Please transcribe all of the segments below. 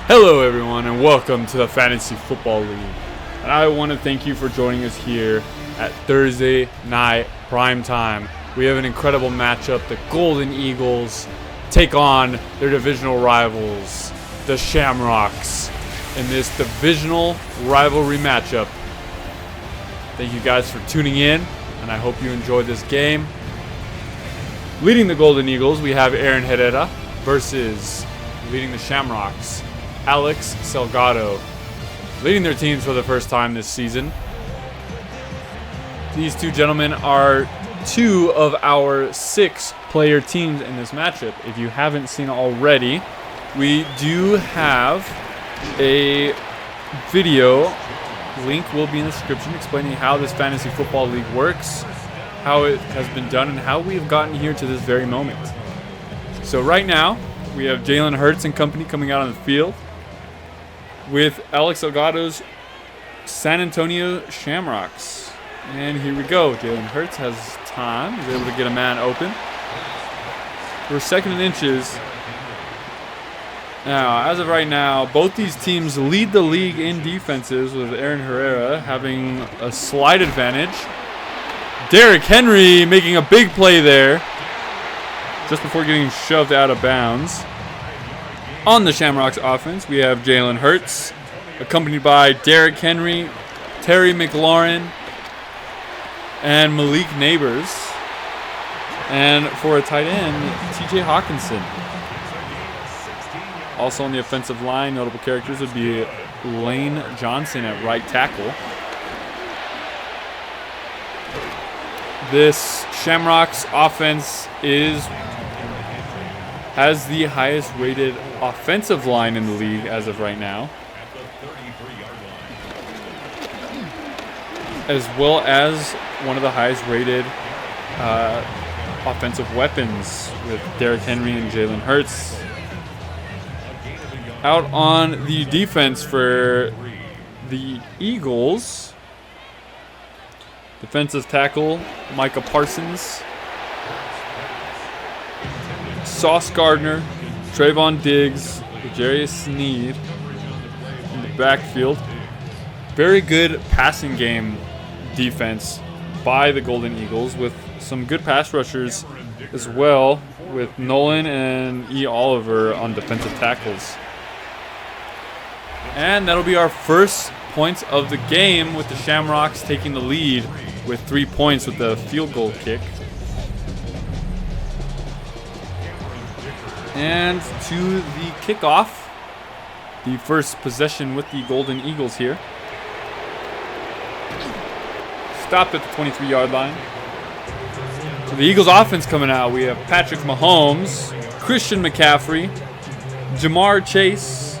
Hello everyone and welcome to the Fantasy Football League. And I want to thank you for joining us here at Thursday night prime time. We have an incredible matchup. The Golden Eagles take on their divisional rivals, the Shamrocks, in this divisional rivalry matchup. Thank you guys for tuning in, and I hope you enjoyed this game. Leading the Golden Eagles, we have Aaron Herrera versus leading the Shamrocks, Alex Salgado, leading their teams for the first time this season. These two gentlemen are two of our 6-player teams in this matchup. If you haven't seen already, we do have a video. Link will be in the description explaining how this fantasy football league works, how it has been done, and how we have gotten here to this very moment. So right now, we have Jalen Hurts and company coming out on the field with Alex Salgado's San Antonio Shamrocks. And here we go. Jalen Hurts has time. He's able to get a man open. We're second and inches. Now, as of right now, both these teams lead the league in defenses, with Aaron Herrera having a slight advantage. Derrick Henry making a big play there just before getting shoved out of bounds. On the Shamrocks offense, we have Jalen Hurts, accompanied by Derrick Henry, Terry McLaurin, and Malik Neighbors. And for a tight end, TJ Hawkinson. Also on the offensive line, notable characters would be Lane Johnson at right tackle. This Shamrocks offense has the highest rated offensive line in the league as of right now, as well as one of the highest rated offensive weapons with Derrick Henry and Jalen Hurts. Out on the defense for the Eagles, defensive tackle Micah Parsons, Sauce Gardner, Trayvon Diggs, Jarius Sneed in the backfield. Very good passing game defense by the Golden Eagles, with some good pass rushers as well, with Nolan and E. Oliver on defensive tackles. And that'll be our first points of the game, with the Shamrocks taking the lead with 3 points with the field goal kick. And to the kickoff, the first possession with the Golden Eagles here. Stopped at the 23-yard line. So the Eagles offense coming out, we have Patrick Mahomes, Christian McCaffrey, Jamar Chase,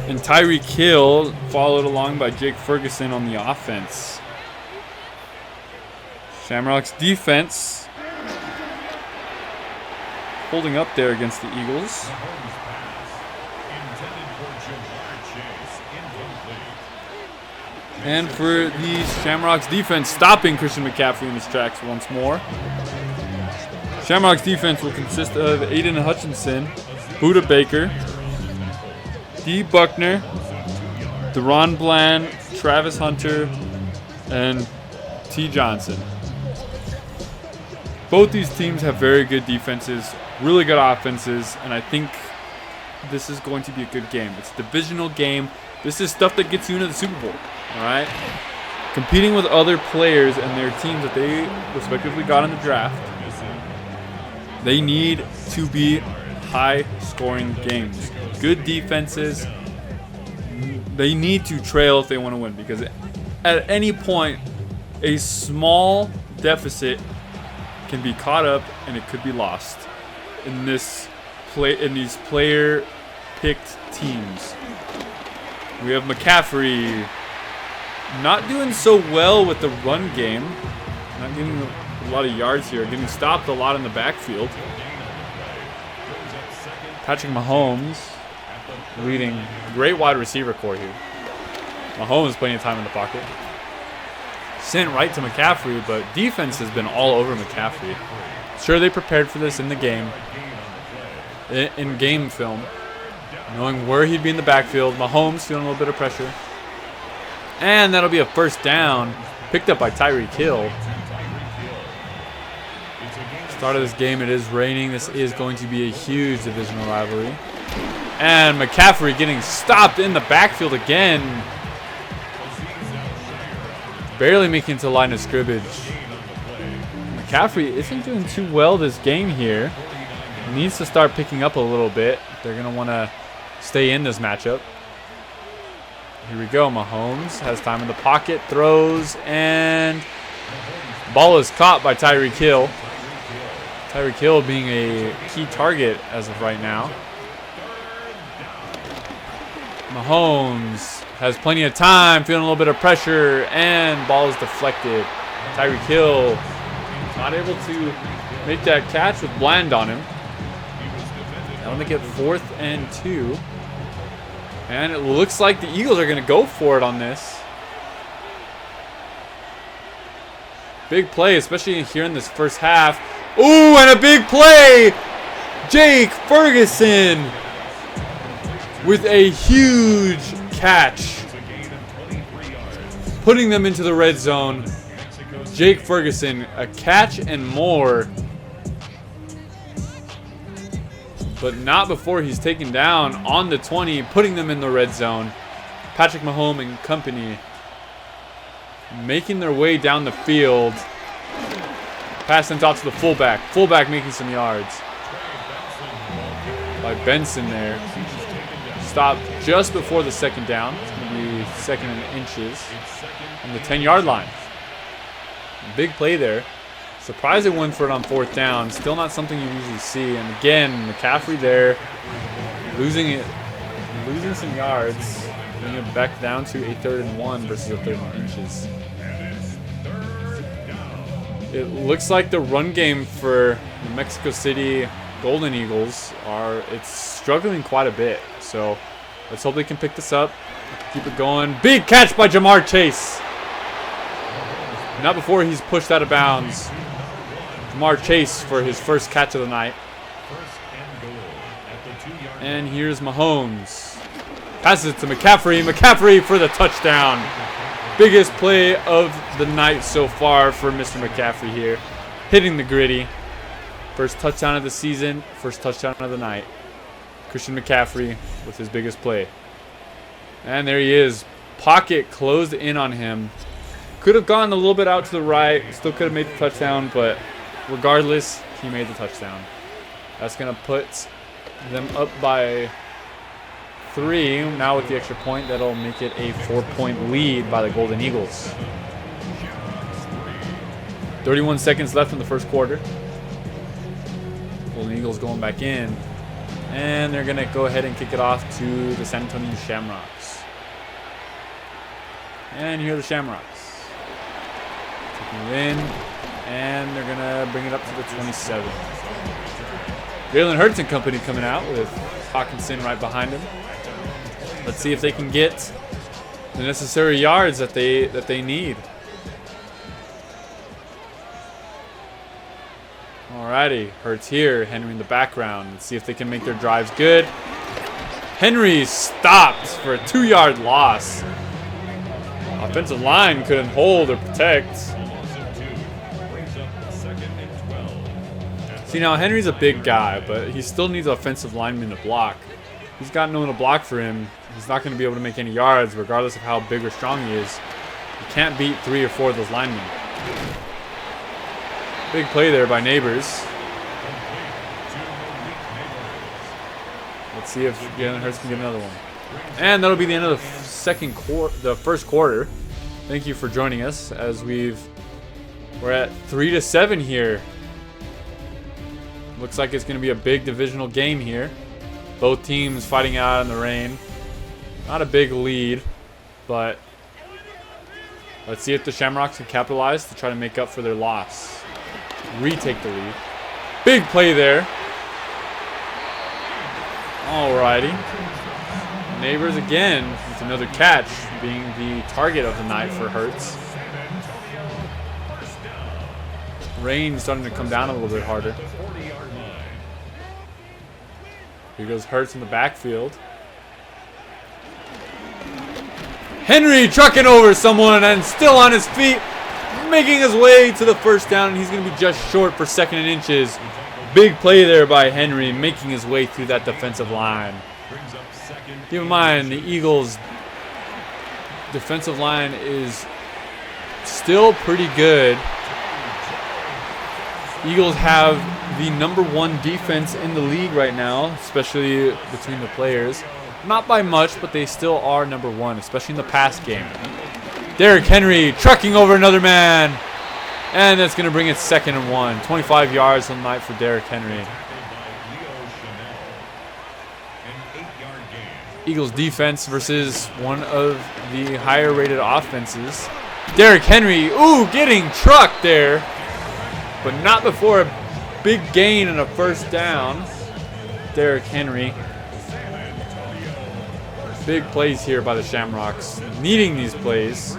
and Tyreek Hill, followed along by Jake Ferguson on the offense. Shamrocks defense holding up there against the Eagles. And for the Shamrocks defense, stopping Christian McCaffrey in his tracks once more. Shamrocks defense will consist of Aiden Hutchinson, Buda Baker, D. Buckner, Deron Bland, Travis Hunter, and T. Johnson. Both these teams have very good defenses, really good offenses, and I think this is going to be a good game. It's a divisional game. This is stuff that gets you into the Super Bowl, all right? Competing with other players and their teams that they respectively got in the draft, they need to be high-scoring games. Good defenses, they need to trail if they want to win, because at any point, a small deficit can be caught up and it could be lost in these player-picked teams. We have McCaffrey not doing so well with the run game, not getting a lot of yards here, getting stopped a lot in the backfield. Patrick Mahomes leading great wide receiver core here. Mahomes plenty of time in the pocket. Sent right to McCaffrey, but defense has been all over McCaffrey. Sure, they prepared for this in the game, in game film, knowing where he'd be in the backfield. Mahomes feeling a little bit of pressure. And that'll be a first down, picked up by Tyreek Hill. Start of this game, it is raining. This is going to be a huge divisional rivalry. And McCaffrey getting stopped in the backfield again. Barely making it to the line of scrimmage. McCaffrey isn't doing too well this game here. Needs to start picking up a little bit. They're going to want to stay in this matchup. Here we go. Mahomes has time in the pocket, throws, and ball is caught by Tyreek Hill. Tyreek Hill being a key target as of right now. Mahomes has plenty of time, feeling a little bit of pressure, and ball is deflected. Tyreek Hill not able to make that catch with Bland on him. That'll make it 4th and 2. And it looks like the Eagles are going to go for it on this. Big play, especially here in this first half. Ooh, and a big play! Jake Ferguson with a huge catch, putting them into the red zone. Jake Ferguson, a catch and more. But not before he's taken down on the 20, putting them in the red zone. Patrick Mahomes and company making their way down the field. Pass sent out to the fullback. Fullback making some yards. By Benson there. Stopped just before the second down. It's going to be 2nd and inches on the 10-yard line. Big play there. Surprised they went for it on 4th down. Still not something you usually see. And again, McCaffrey there, losing some yards, bringing it back down to a 3rd and 1 versus a 3rd and inches. It looks like the run game for the Mexico City Golden Eagles it's struggling quite a bit. So let's hope they can pick this up, keep it going. Big catch by Jamar Chase. Not before he's pushed out of bounds. Jamar Chase for his first catch of the night. And here's Mahomes. Passes it to McCaffrey. McCaffrey for the touchdown. Biggest play of the night so far for Mr. McCaffrey here. Hitting the gritty. First touchdown of the season. First touchdown of the night. Christian McCaffrey with his biggest play. And there he is. Pocket closed in on him. Could have gone a little bit out to the right. Still could have made the touchdown, but regardless, he made the touchdown. That's going to put them up by 3. Now with the extra point, that'll make it a 4-point lead by the Golden Eagles. 31 seconds left in the first quarter. Golden Eagles going back in. And they're going to go ahead and kick it off to the San Antonio Shamrocks. And here are the Shamrocks. Taking it in. And they're going to bring it up to the 27. Jalen Hurts and company coming out with Hawkinson right behind him. Let's see if they can get the necessary yards that they need. Alrighty, Hurts here, Henry in the background. Let's see if they can make their drives good. Henry stopped for a 2-yard loss. Offensive line couldn't hold or protect. See, now Henry's a big guy, but he still needs offensive linemen to block. He's got no one to block for him. He's not going to be able to make any yards regardless of how big or strong he is. You can't beat 3 or 4 of those linemen. Big play there by Neighbors. Let's see if Jalen Hurts can get another one. And that'll be the end of the first quarter. Thank you for joining us as we're at 3-7 here. Looks like it's going to be a big divisional game here. Both teams fighting out in the rain. Not a big lead, but let's see if the Shamrocks can capitalize to try to make up for their loss. Retake the lead. Big play there. Alrighty. Neighbors again with another catch, being the target of the night for Hurts. Rain starting to come down a little bit harder. Here goes Hurts in the backfield. Henry trucking over someone and still on his feet, making his way to the first down, and he's going to be just short for 2nd and inches. Big play there by Henry, making his way through that defensive line. Keep in mind, the Eagles' defensive line is still pretty good. Eagles have the #1 defense in the league right now, especially between the players. Not by much, but they still are #1, especially in the pass game. Derrick Henry trucking over another man. And that's going to bring it 2nd and 1. 25 yards on the night for Derrick Henry. Eagles defense versus one of the higher rated offenses. Derrick Henry, ooh, getting trucked there. But not before a big gain and a first down. Derrick Henry. Big plays here by the Shamrocks. Needing these plays.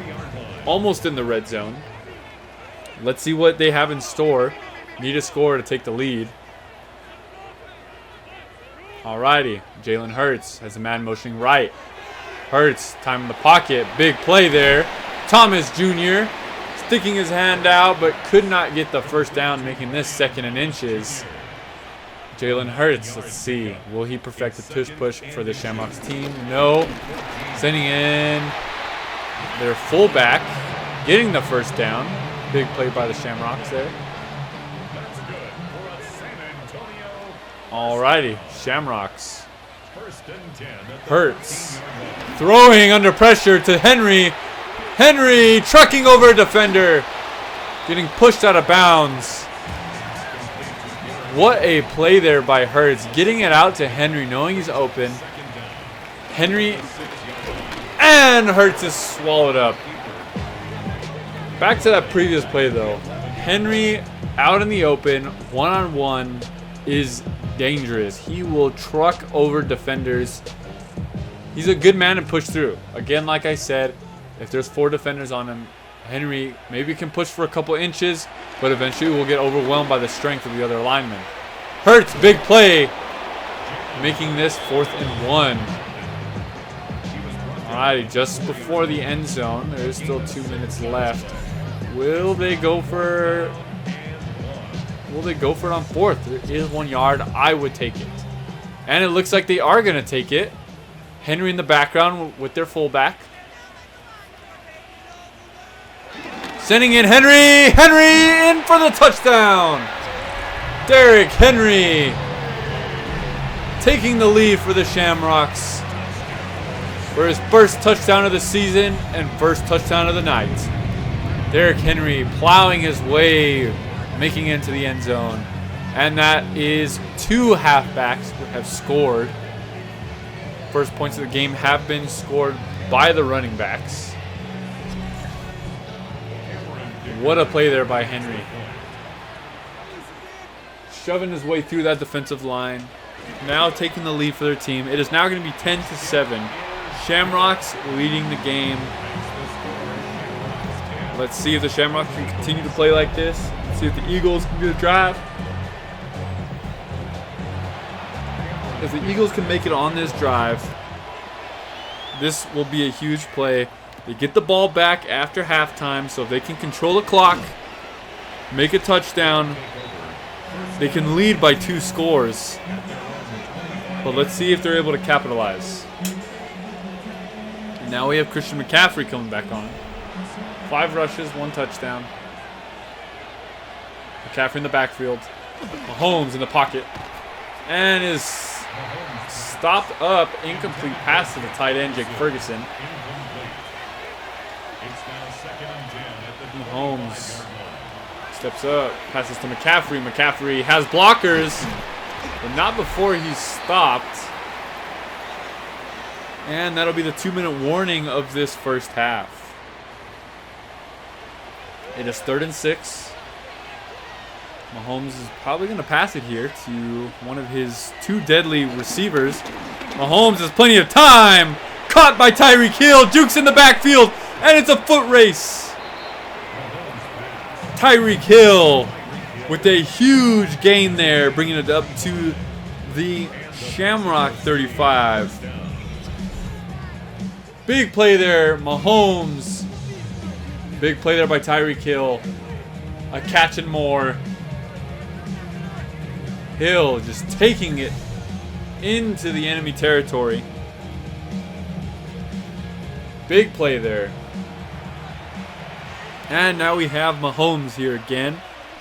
Almost in the red zone. Let's see what they have in store. Need a score to take the lead. Alrighty. Jalen Hurts has a man motioning right. Hurts, time in the pocket. Big play there. Thomas Jr. sticking his hand out, but could not get the first down, making this 2nd and inches. Jalen Hurts, let's see. Will he perfect the push for the Shamrocks team? No. Sending in their fullback, getting the first down. Big play by the Shamrocks there. Alrighty, Shamrocks. Hurts throwing under pressure to Henry. Henry trucking over a defender. Getting pushed out of bounds. What a play there by Hurts. Getting it out to Henry, knowing he's open. Henry and Hurts is swallowed up. Back to that previous play though. Henry out in the open, one-on-one, is dangerous. He will truck over defenders. He's a good man to push through. Again, like I said, if there's 4 defenders on him, Henry maybe can push for a couple inches, but eventually will get overwhelmed by the strength of the other linemen. Hurts, big play, making this 4th and 1. Alrighty, just before the end zone. There's still 2 minutes left. Will they go for it on 4th? There is 1 yard. I would take it. And it looks like they are going to take it. Henry in the background with their fullback. Sending in Henry. Henry in for the touchdown. Derrick Henry taking the lead for the Shamrocks for his first touchdown of the season and first touchdown of the night. Derrick Henry plowing his way, making it into the end zone. And that is 2 halfbacks who have scored. First points of the game have been scored by the running backs. What a play there by Henry. Shoving his way through that defensive line. Now taking the lead for their team. It is now going to be 10-7. Shamrocks leading the game. Let's see if the Shamrocks can continue to play like this. Let's see if the Eagles can do the drive. If the Eagles can make it on this drive, this will be a huge play. They get the ball back after halftime, so if they can control the clock, make a touchdown, they can lead by 2 scores. But let's see if they're able to capitalize. And now we have Christian McCaffrey coming back on. 5 rushes, 1 touchdown. McCaffrey in the backfield. Mahomes in the pocket. And is stopped up. Incomplete pass to the tight end, Jake Ferguson. Mahomes steps up, passes to McCaffrey. McCaffrey has blockers, but not before he's stopped. And that'll be the 2-minute warning of this first half. It is 3rd and 6. Mahomes is probably going to pass it here to one of his 2 deadly receivers. Mahomes has plenty of time. Caught by Tyreek Hill. Duke's in the backfield, and it's a foot race. Tyreek Hill with a huge gain there, bringing it up to the Shamrock 35. Big play there, Mahomes. Big play there by Tyreek Hill. A catch and more. Hill just taking it into the enemy territory. Big play there. And now we have Mahomes here again.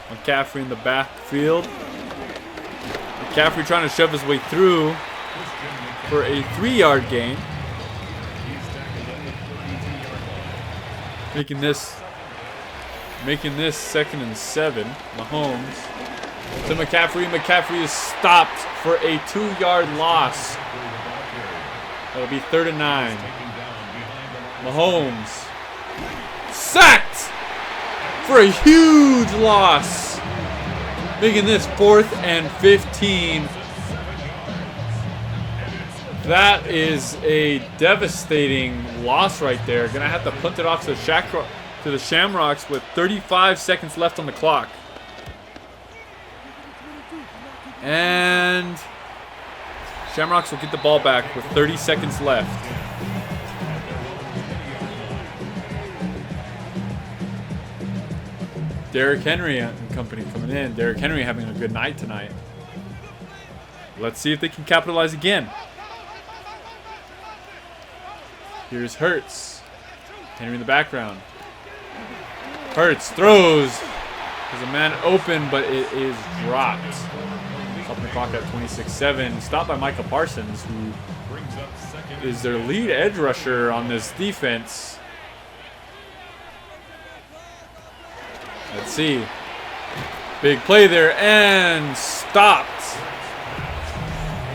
McCaffrey in the backfield. McCaffrey trying to shove his way through for a 3-yard gain. Making this 2nd and 7. Mahomes to McCaffrey. McCaffrey is stopped for a 2-yard loss. That'll be 3rd and 9. Mahomes sacked for a huge loss. Making this 4th and 15. That is a devastating loss right there. Gonna have to punt it off to the Shamrocks with 35 seconds left on the clock. And Shamrocks will get the ball back with 30 seconds left. Derrick Henry and company coming in. Derrick Henry having a good night tonight. Let's see if they can capitalize again. Here's Hurts. Henry in the background. Hurts throws. There's a man open, but it is dropped. Stopping the clock at 26-7. Stopped by Micah Parsons, who is their lead edge rusher on this defense. Let's see. Big play there and stopped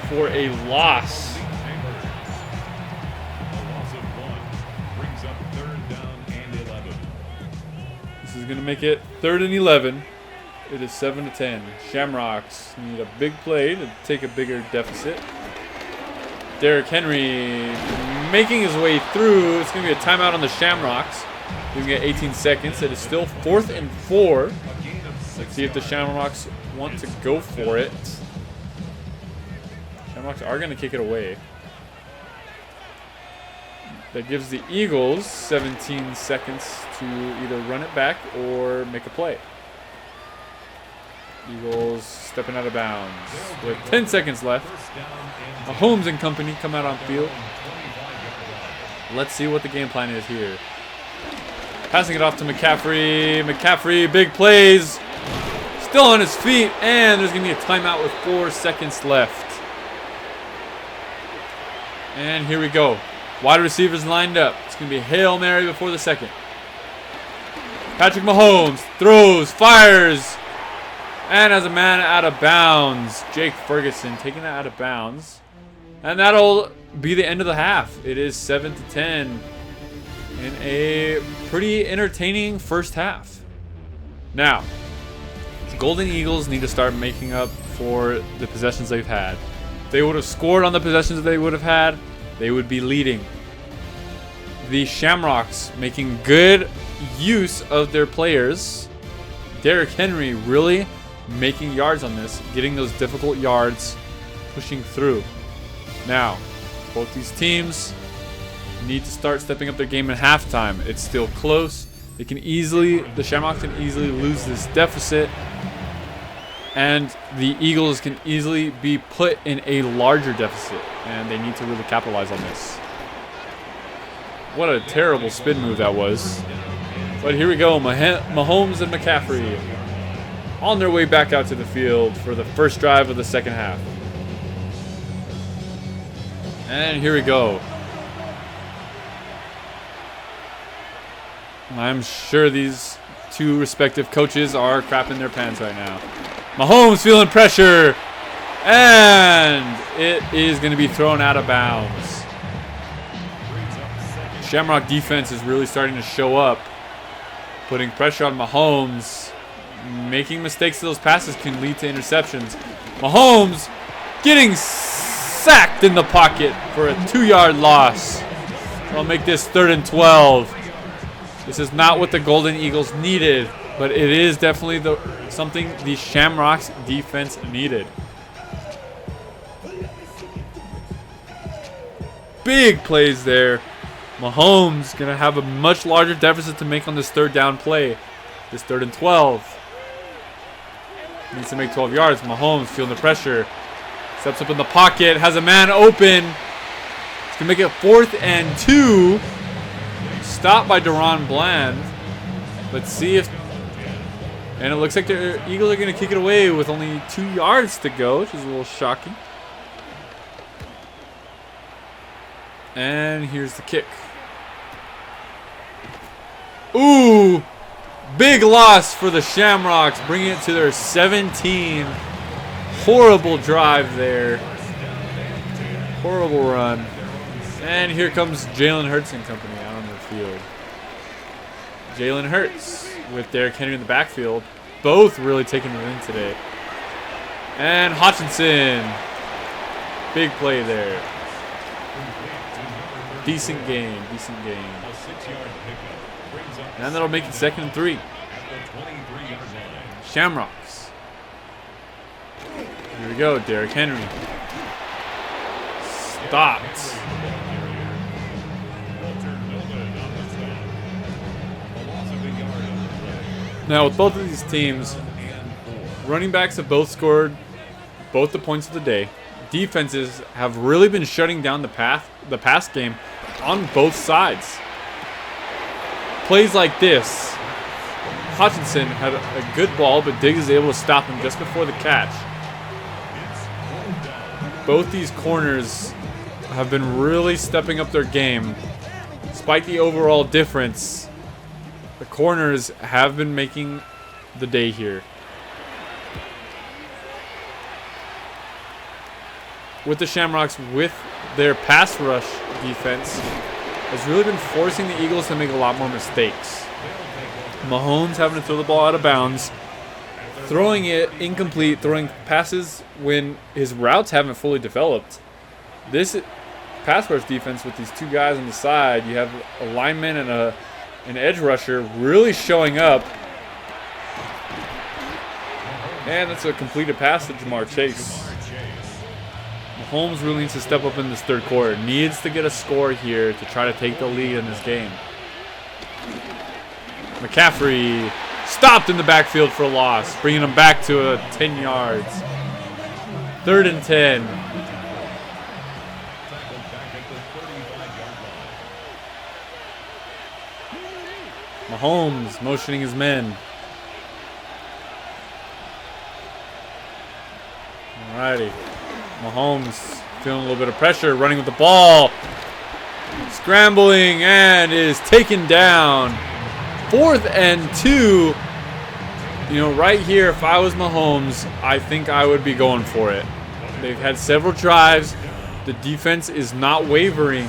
for a loss. This is going to make it 3rd and 11. It is 7-10. Shamrocks need a big play to take a bigger deficit. Derrick Henry making his way through. It's going to be a timeout on the Shamrocks. We get 18 seconds. It is still 4th and 4. Let's see if the Shamrocks want to go for it. Shamrocks are going to kick it away. That gives the Eagles 17 seconds to either run it back or make a play. Eagles stepping out of bounds with 10 seconds left. Mahomes and company come out on field. Let's see what the game plan is here. Passing it off to McCaffrey. McCaffrey, big plays. Still on his feet, and there's going to be a timeout with 4 seconds left. And here we go. Wide receivers lined up. It's going to be a Hail Mary before the second. Patrick Mahomes throws, fires, and has a man out of bounds. Jake Ferguson taking that out of bounds. And that'll be the end of the half. It is 7-10 in a pretty entertaining first half. Now, the Golden Eagles need to start making up for the possessions they've had. If they would have scored on the possessions that they would have had, they would be leading. The Shamrocks making good use of their players. Derrick Henry really making yards on this, getting those difficult yards, pushing through. Now, both these teams need to start stepping up their game in halftime. It's still close. The Shamrocks can easily lose this deficit, and the Eagles can easily be put in a larger deficit, and they need to really capitalize on this. What a terrible spin move that was. But here we go, Mahomes and McCaffrey on their way back out to the field for the first drive of the second half. And here we go. I'm sure these two respective coaches are crapping their pants right now. Mahomes feeling pressure, and it is going to be thrown out of bounds. Shamrock defense is really starting to show up, putting pressure on Mahomes. Making mistakes to those passes can lead to interceptions. Mahomes getting sacked in the pocket for a 2-yard loss. I'll make this 3rd and 12. This is not what the Golden Eagles needed, but it is definitely something the Shamrocks defense needed. Big plays there. Mahomes going to have a much larger deficit to make on this third down play. This 3rd and 12. Needs to make 12 yards. Mahomes feeling the pressure. Steps up in the pocket. Has a man open. He's going to make it 4th and 2. Stopped by Deron Bland. Let's see if... And it looks like the Eagles are going to kick it away with only 2 yards to go, which is a little shocking. And here's the kick. Ooh! Big loss for the Shamrocks, bringing it to their 17. Horrible drive there. Horrible run. And here comes Jalen Hurts and company out on the field. Jalen Hurts with Derrick Henry in the backfield. Both really taking it in today. And Hutchinson. Big play there. Decent game. Decent game. And that'll make it 2nd and 3. Shamrocks. Here we go. Derrick Henry. Stopped. Now, with both of these teams, running backs have both scored both the points of the day. Defenses have really been shutting down the pass game on both sides. Plays like this, Hutchinson had a good ball, but Diggs is able to stop him just before the catch. Both these corners have been really stepping up their game. Despite the overall difference, the corners have been making the day here. With the Shamrocks, with their pass rush defense, has really been forcing the Eagles to make a lot more mistakes. Mahomes having to throw the ball out of bounds, throwing it incomplete, throwing passes when his routes haven't fully developed. This pass rush defense with these 2 guys on the side, you have a lineman and an edge rusher really showing up. And that's a completed pass to Jamar Chase. Mahomes really needs to step up in this 3rd quarter. Needs to get a score here to try to take the lead in this game. McCaffrey stopped in the backfield for a loss, bringing him back to 10 yards. 3rd and 10. Mahomes motioning his men. Alrighty. Mahomes feeling a little bit of pressure, running with the ball. Scrambling and is taken down. 4th and 2. You know, right here, if I was Mahomes, I think I would be going for it. They've had several drives. The defense is not wavering.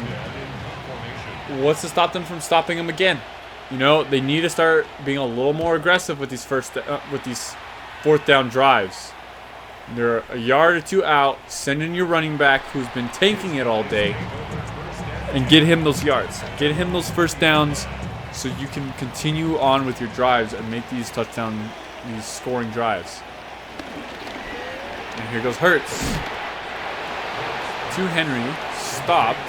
What's to stop them from stopping him again? You know, they need to start being a little more aggressive with these 4th down drives. They're a yard or 2 out. Send in your running back who's been tanking it all day and get him those yards. Get him those first downs so you can continue on with your drives and make these these scoring drives. And here goes Hurts. To Henry. Stopped.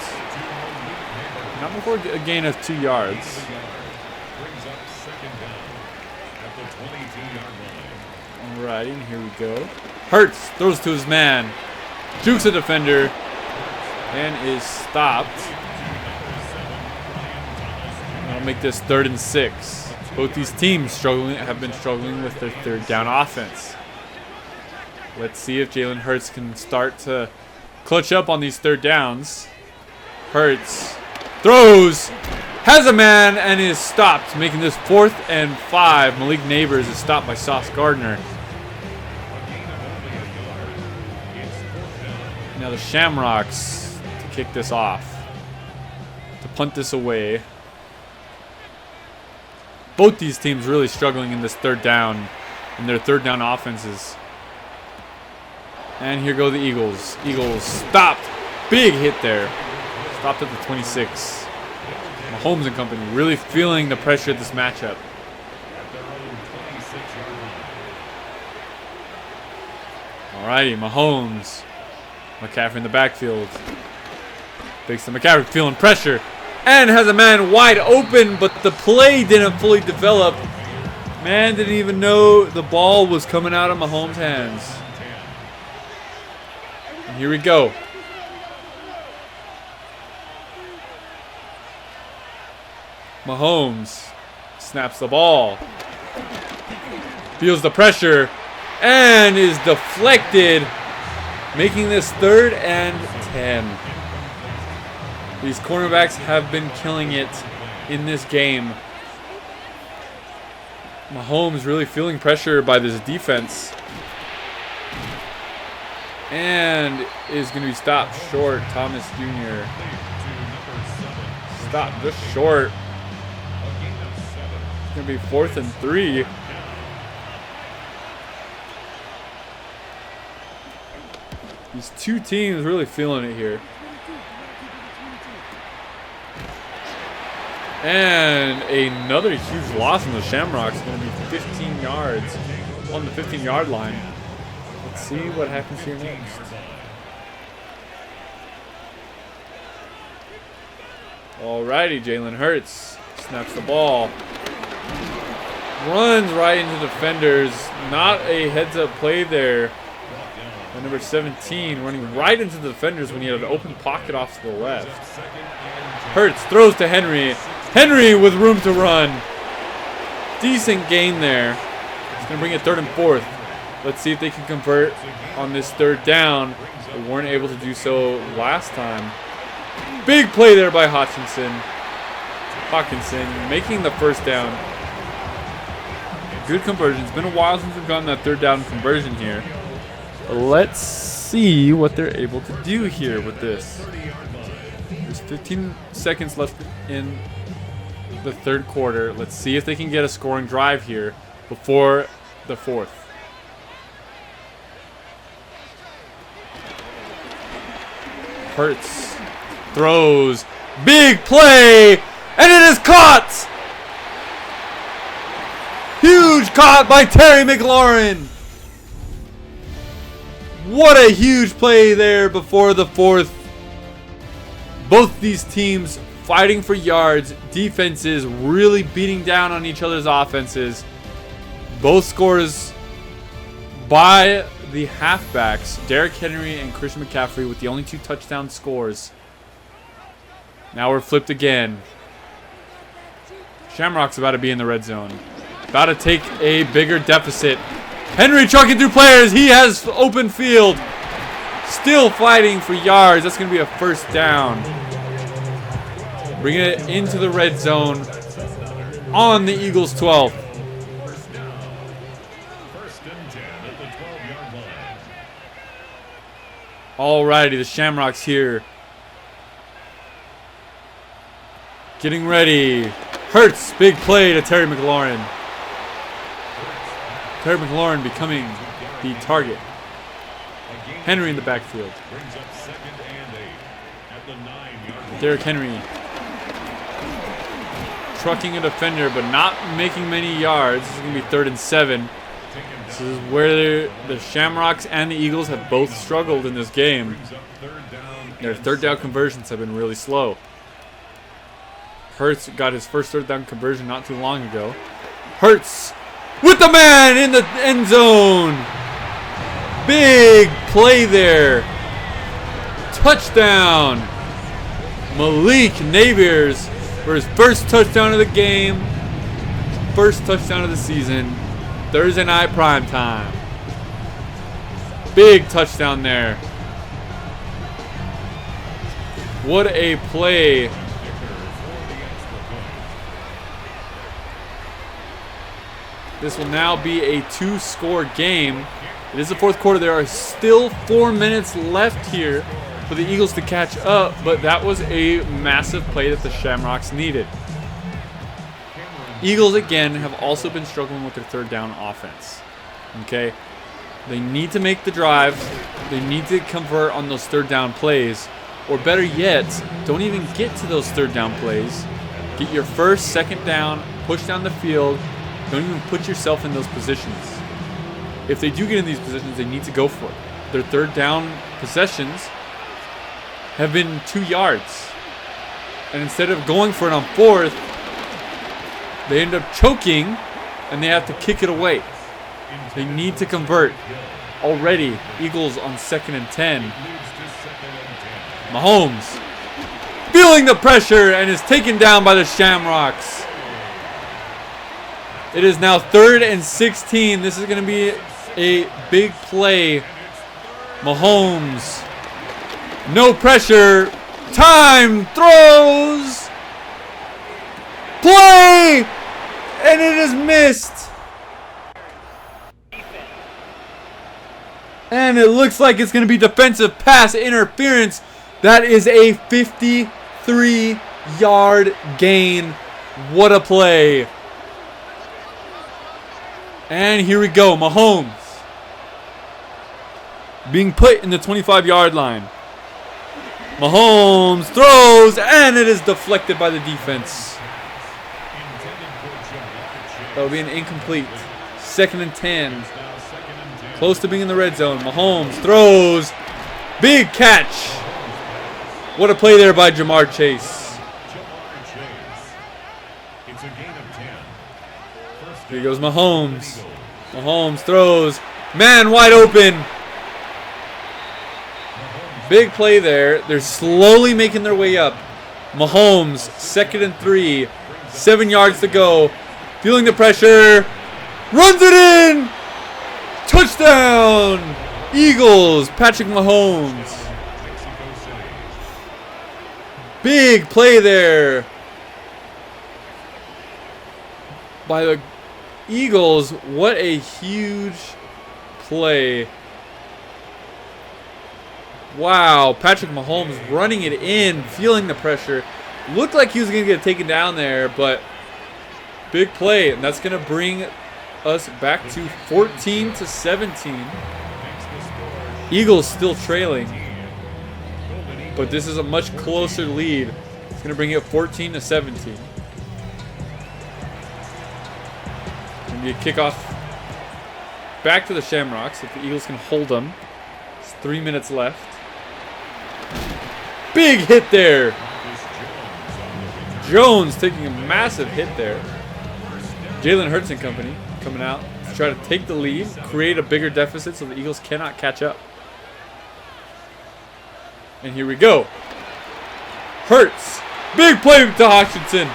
Not before a gain of 2 yards. Alrighty, and here we go. Hurts throws to his man. Jukes a defender. And is stopped. That'll make this 3rd and 6. Both these teams have been struggling with their 3rd down offense. Let's see if Jalen Hurts can start to clutch up on these 3rd downs. Hurts throws, has a man, and is stopped, making this 4th and 5. Malik Neighbors is stopped by Sauce Gardner. Now the Shamrocks to kick this off, to punt this away. Both these teams really struggling in this 3rd down, in their 3rd down offenses. And here go the Eagles. Eagles stopped. Big hit there. Stopped at the 26. Mahomes and company really feeling the pressure of this matchup. Alrighty, Mahomes. McCaffrey in the backfield. Fakes to McCaffrey, feeling pressure. And has a man wide open, but the play didn't fully develop. Man didn't even know the ball was coming out of Mahomes' hands. And here we go. Mahomes snaps the ball. Feels the pressure. And is deflected. Making this 3rd and 10. These cornerbacks have been killing it in this game. Mahomes really feeling pressure by this defense. And is going to be stopped short. Thomas Jr. Stopped just short. It's going to be 4th and 3. These two teams really feeling it here. And another huge loss in the Shamrocks. Going to be 15 yards on the 15-yard line. Let's see what happens here next. Alrighty, Jalen Hurts snaps the ball. Runs right into defenders. Not a heads-up play there. And number 17 running right into the defenders when he had an open pocket off to the left. Hurts throws to Henry. Henry with room to run. Decent gain there. It's going to bring it 3rd and 4th. Let's see if they can convert on this 3rd down. They weren't able to do so last time. Big play there by Hawkinson making the 1st down. Good conversion. It's been a while since we've gotten that 3rd down conversion here. Let's see what they're able to do here with this. There's 15 seconds left in the 3rd quarter. Let's see if they can get a scoring drive here before the 4th. Hurts throws. Big play. And it is caught. Huge caught by Terry McLaurin. What a huge play there before the 4th. Both these teams fighting for yards. Defenses really beating down on each other's offenses. Both scores by the halfbacks, Derrick Henry and Christian McCaffrey, with the only 2 touchdown scores. Now we're flipped again. Shamrocks about to be in the red zone. About to take a bigger deficit. Henry trucking through players. He has open field. Still fighting for yards. That's going to be a 1st down. Bringing it into the red zone on the Eagles' 12. Alrighty, the Shamrocks here. Getting ready. Hurts, big play to Terry McLaurin. Terry McLaurin becoming the target. Henry in the backfield. Derrick Henry trucking a defender, but not making many yards. This is going to be 3rd and 7. This is where the Shamrocks and the Eagles have both struggled in this game. Their 3rd down conversions have been really slow. Hurts got his first 3rd down conversion not too long ago. Hurts with the man in the end zone. Big play there. Touchdown. Malik Nabers for his first touchdown of the game. First touchdown of the season. Thursday night prime time. Big touchdown there. What a play. This will now be a 2-score game. It is the 4th quarter. There are still 4 minutes left here for the Eagles to catch up, but that was a massive play that the Shamrocks needed. Eagles, again, have also been struggling with their 3rd down offense. Okay? They need to make the drive. They need to convert on those 3rd down plays. Or better yet, don't even get to those 3rd down plays. Get your 1st, 2nd down, push down the field. Don't even put yourself in those positions. If they do get in these positions, they need to go for it. Their 3rd down possessions have been 2 yards. And instead of going for it on 4th, they end up choking, and they have to kick it away. They need to convert. Already, Eagles on 2nd and 10. Mahomes feeling the pressure and is taken down by the Shamrocks. It is now 3rd and 16. This is going to be a big play. Mahomes. No pressure. Time. Throws. Play. And it is missed. And it looks like it's going to be defensive pass interference. That is a 53-yard gain. What a play. And here we go. Mahomes being put in the 25-yard line. Mahomes throws, and it is deflected by the defense. That will be an incomplete. 2nd and 10. Close to being in the red zone. Mahomes throws. Big catch. What a play there by Jamar Chase. Here goes Mahomes. Mahomes throws. Man wide open. Big play there. They're slowly making their way up. Mahomes, 2nd and 3. 7 yards to go. Feeling the pressure. Runs it in. Touchdown. Eagles. Patrick Mahomes. Big play there by the Eagles. What a huge play. Wow, Patrick Mahomes running it in, feeling the pressure. Looked like he was going to get taken down there, but big play. And that's going to bring us back to 14-17. Eagles still trailing, but this is a much closer lead. It's going to bring it 14-17. Going to be a kickoff back to the Shamrocks if the Eagles can hold them. It's 3 minutes left. Big hit there. Jones taking a massive hit there. Jalen Hurts and company coming out to try to take the lead, create a bigger deficit so the Eagles cannot catch up. And here we go. Hurts. Big play to Hutchinson.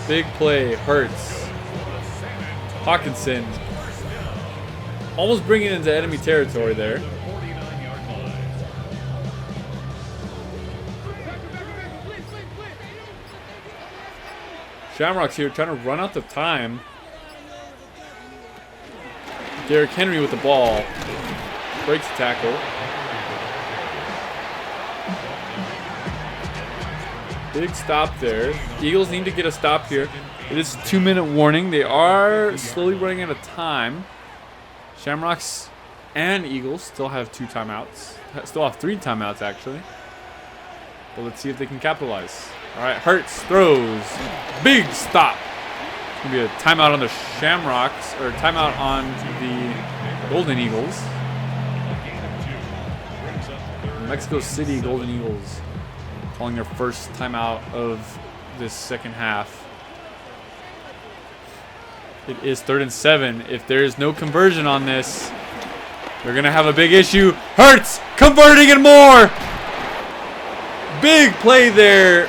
Big play. Hurts. Hawkinson. Almost bringing it into enemy territory there. Shamrocks here trying to run out the time. Derrick Henry with the ball. Breaks the tackle. Big stop there. Eagles need to get a stop here. It is a 2-minute warning. They are slowly running out of time. Shamrocks and Eagles still have 2 timeouts. Still have 3 timeouts, actually. But let's see if they can capitalize. All right, Hurts throws. Big stop. It's going to be a timeout on the Shamrocks, or timeout on the Golden Eagles. Mexico City Golden Eagles calling their first timeout of this second half. It is 3rd and 7. If there is no conversion on this, they're going to have a big issue. Hurts converting and more. Big play there.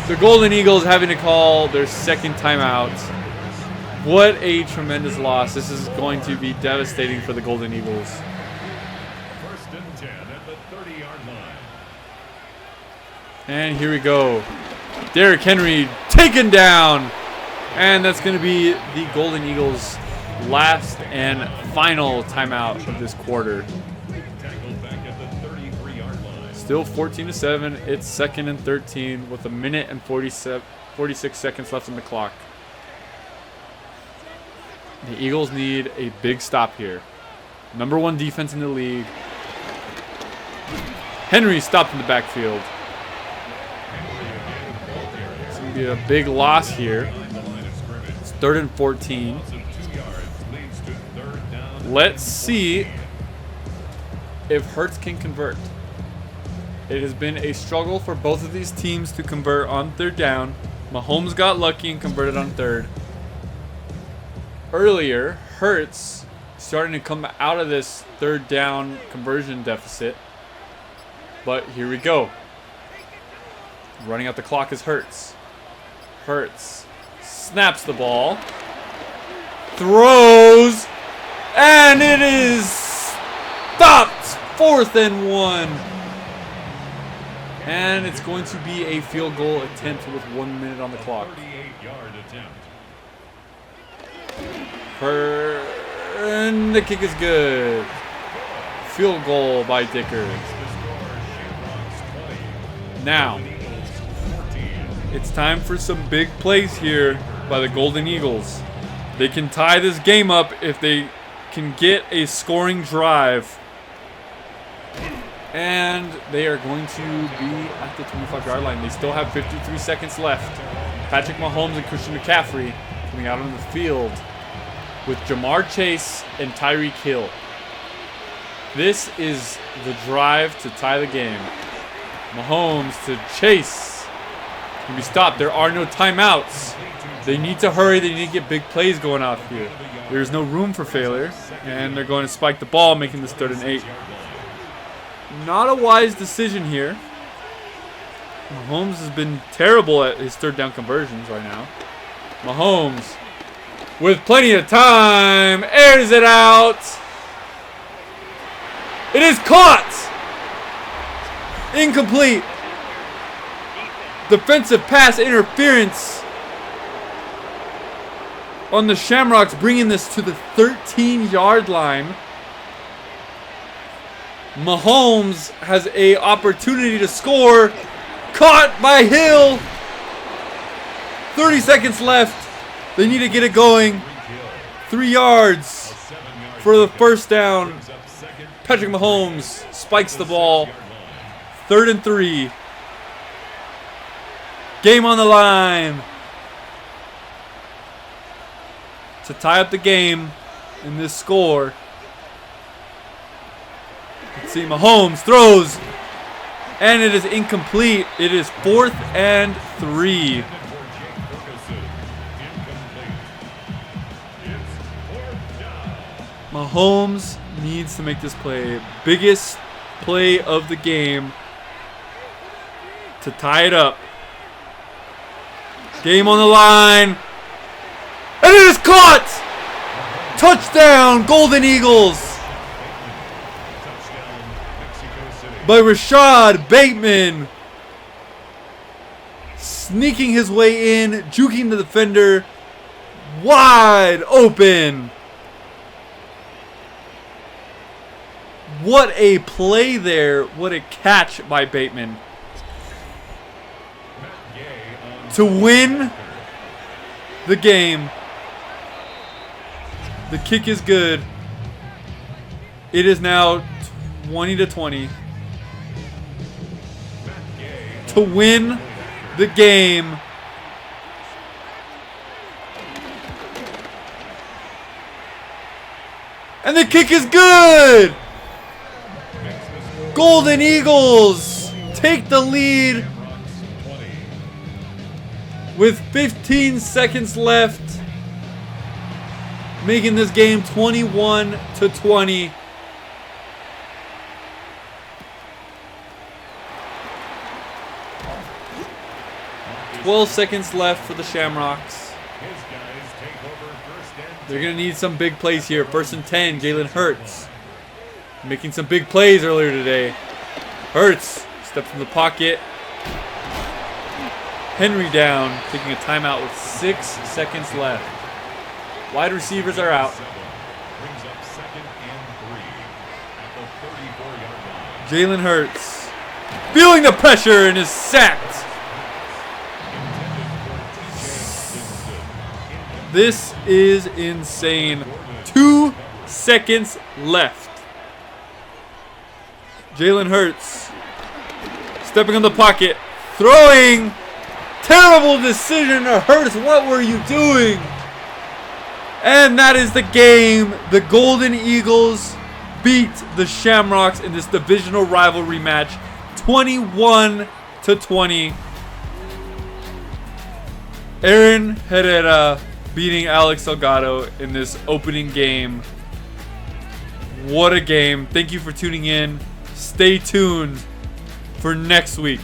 The Golden Eagles having to call their second timeout. What a tremendous loss. This is going to be devastating for the Golden Eagles. 1st and 10 at the 30-yard line. And here we go. Derrick Henry taken down. And that's going to be the Golden Eagles' last and final timeout of this quarter. Tackled back at the 33-yard line. Still 14-7. It's 2nd and 13 with 1 minute and 46 seconds left on the clock. The Eagles need a big stop here. Number 1 defense in the league. Henry stopped in the backfield. It's going to be a big loss here. 3rd and 14. Let's see if Hurts can convert. It has been a struggle for both of these teams to convert on third down. Mahomes got lucky and converted on third. Earlier, Hurts starting to come out of this third down conversion deficit. But here we go. Running out the clock is Hurts. Hurts snaps the ball. Throws. And it is stopped. 4th and 1. And it's going to be a field goal attempt with 1 minute on the clock. 38-yard attempt. And the kick is good. Field goal by Dicker. Now, it's time for some big plays here by the Golden Eagles. They can tie this game up if they can get a scoring drive. And they are going to be at the 25-yard line. They still have 53 seconds left. Patrick Mahomes and Christian McCaffrey coming out on the field with Jamar Chase and Tyreek Hill. This is the drive to tie the game. Mahomes to Chase. Can be stopped. There are no timeouts. They need to hurry. They need to get big plays going out here. There's no room for failure. And they're going to spike the ball, making this 3rd and 8. Not a wise decision here. Mahomes has been terrible at his third down conversions right now. Mahomes, with plenty of time, airs it out. It is caught. Incomplete. Defensive pass interference on the Shamrocks, bringing this to the 13-yard line. Mahomes has an opportunity to score. Caught by Hill. 30 seconds left. They need to get it going. 3 yards for the first down. Patrick Mahomes spikes the ball. 3rd and 3. Game on the line. To tie up the game in this score. Let's see, Mahomes throws. And it is incomplete. It is 4th and 3. Mahomes needs to make this play. Biggest play of the game to tie it up. Game on the line. And it is caught! Touchdown, Golden Eagles! By Rashad Bateman. Sneaking his way in, juking the defender. Wide open. What a play there. What a catch by Bateman. To win the game. The kick is good. It is now 20-20. To win the game. And the kick is good. Golden Eagles take the lead with 15 seconds left, making this game 21-20. "12 seconds left for the Shamrocks. They're going to need some big plays here. 1st and 10, Jalen Hurts. Making some big plays earlier today. Hurts steps in the pocket. Henry down, taking a timeout with 6 seconds left. Wide receivers are out. Jalen Hurts feeling the pressure and is sacked. This is insane. 2 seconds left. Jalen Hurts stepping in the pocket, throwing. Terrible decision to Hurts. What were you doing? And that is the game. The Golden Eagles beat the Shamrocks in this divisional rivalry match, 21-20. Aaron Herrera beating Alex Delgado in this opening game. What a game. Thank you for tuning in. Stay tuned for next week,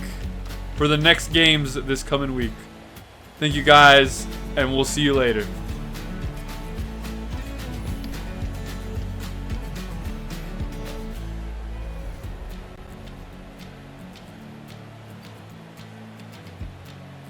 for the next games this coming week. Thank you guys, and we'll see you later.